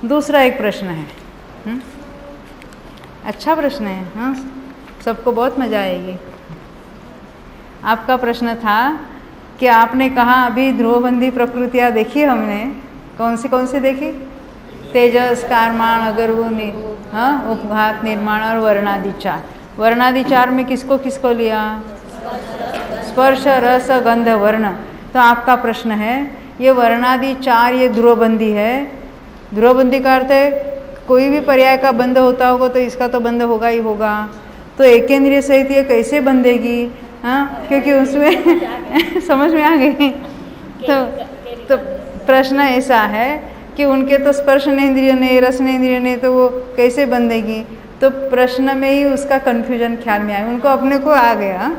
दूसरा एक प्रश्न है, अच्छा प्रश्न है, हाँ, सबको बहुत मज़ा आएगी। आपका प्रश्न था कि आपने कहा अभी ध्रुवबंधी प्रकृतियाँ देखी हमने, कौन सी देखी? तेजस, कारमान, अगरवुनि, हाँ, उपघात, निर्माण और वर्णादि चार। वर्णादि चार में किसको किसको लिया? स्पर्श, रस, गंध, वर्ण। तो आपका प्रश्न है ये वर्णादि चार ये ध्रुवबंधी है। ध्रुवबंधी का अर्थ है कोई भी पर्याय का बंध होता होगा तो इसका तो बंध होगा ही होगा। तो एकेंद्रिय सहित ये कैसे बंधेगी? हाँ, क्योंकि उसमें समझ में आ गई। तो प्रश्न ऐसा है कि उनके तो स्पर्श इंद्रिय नहीं, रस इंद्रिय नहीं, तो वो कैसे बंधेगी? तो प्रश्न में ही उसका कन्फ्यूजन ख्याल में आया, उनको अपने को आ गया।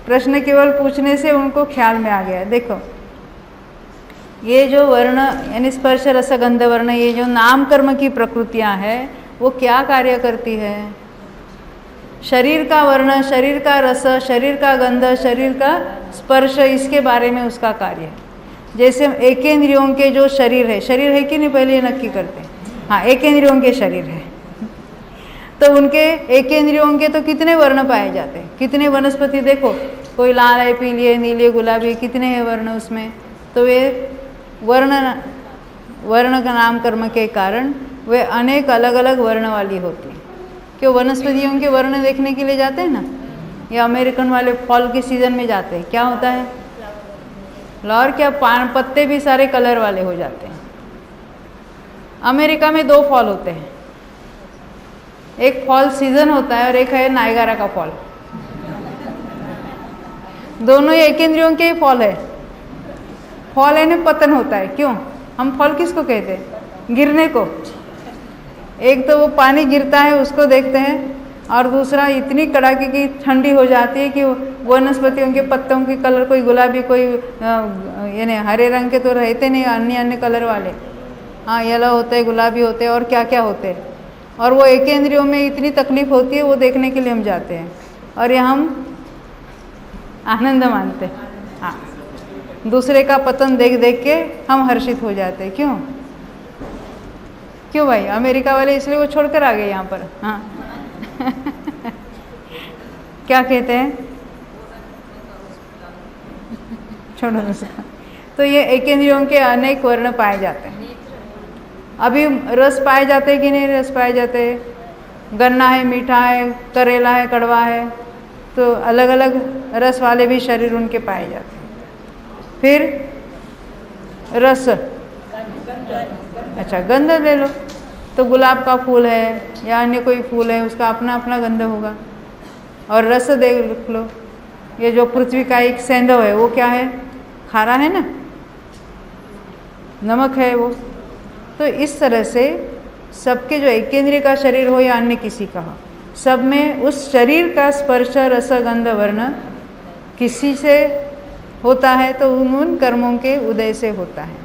प्रश्न केवल पूछने से उनको ख्याल में आ गया। देखो ये जो वर्ण यानी स्पर्श, रस, गंध, वर्ण, ये जो नाम कर्म की प्रकृतियां हैं वो क्या कार्य करती है? शरीर का वर्ण, शरीर का रस, शरीर का गंध, शरीर का स्पर्श, इसके बारे में उसका कार्य है। जैसे एकेंद्रियों के जो शरीर है कि नहीं, पहले नक्की करते हैं। हाँ, एकेंद्रियों के शरीर है तो उनके एकेंद्रियों के तो कितने वर्ण पाए जाते हैं, कितने वनस्पति देखो, कोई लाल है, पीली है, नीली, गुलाबी, कितने हैं वर्ण उसमें। तो वे वर्ण का नाम कर्म के कारण वे अनेक अलग अलग वर्ण वाली होती हैं। क्यों? वनस्पतियों के वर्ण देखने के लिए जाते हैं ना, या अमेरिकन वाले फॉल के सीजन में जाते हैं, क्या होता है? फ्लावर क्या, पत्ते भी सारे कलर वाले हो जाते हैं। अमेरिका में 2 फॉल होते हैं, एक फॉल सीजन होता है और एक है नायगारा का फॉल। दोनों ही एकेंद्रियों के ही फॉल है। फॉल है ना, पतन होता है। क्यों? हम फॉल किसको कहते हैं? गिरने को। एक तो वो पानी गिरता है उसको देखते हैं, और दूसरा इतनी कड़ाके की ठंडी हो जाती है कि वनस्पतियों के पत्तों के कलर कोई गुलाबी, कोई यानी हरे रंग के तो रहते नहीं, अन्य अन्य कलर वाले, हाँ, येलो होते हैं, गुलाबी होते हैं और क्या क्या होते हैं। और वो एकेंद्रियों में इतनी तकलीफ होती है, वो देखने के लिए हम जाते हैं और ये हम आनंद मानते हैं। हाँ, दूसरे का पतन देख देख के हम हर्षित हो जाते हैं। क्यों? क्यों भाई? अमेरिका वाले इसलिए वो छोड़कर आ गए यहाँ पर। हाँ क्या कहते हैं? छोड़ो उसका। तो ये एकेंद्रियों के अनेक वर्ण पाए जाते हैं। अभी रस पाए जाते हैं कि नहीं? रस पाए जाते हैं। गन्ना है, मीठा है, करेला है, कड़वा है, तो अलग अलग रस वाले भी शरीर उनके पाए जाते हैं। फिर रस, अच्छा गंध ले लो, तो गुलाब का फूल है या अन्य कोई फूल है, उसका अपना अपना गंध होगा। और रस देख लो, ये जो पृथ्वी का एक सेंधव है वो क्या है? खारा है ना, नमक है वो। तो इस तरह से सबके जो एकेंद्रिय का शरीर हो या अन्य किसी का हो, सब में उस शरीर का स्पर्श, रस, गंध, वर्ण किसी से होता है तो उन कर्मों के उदय से होता है।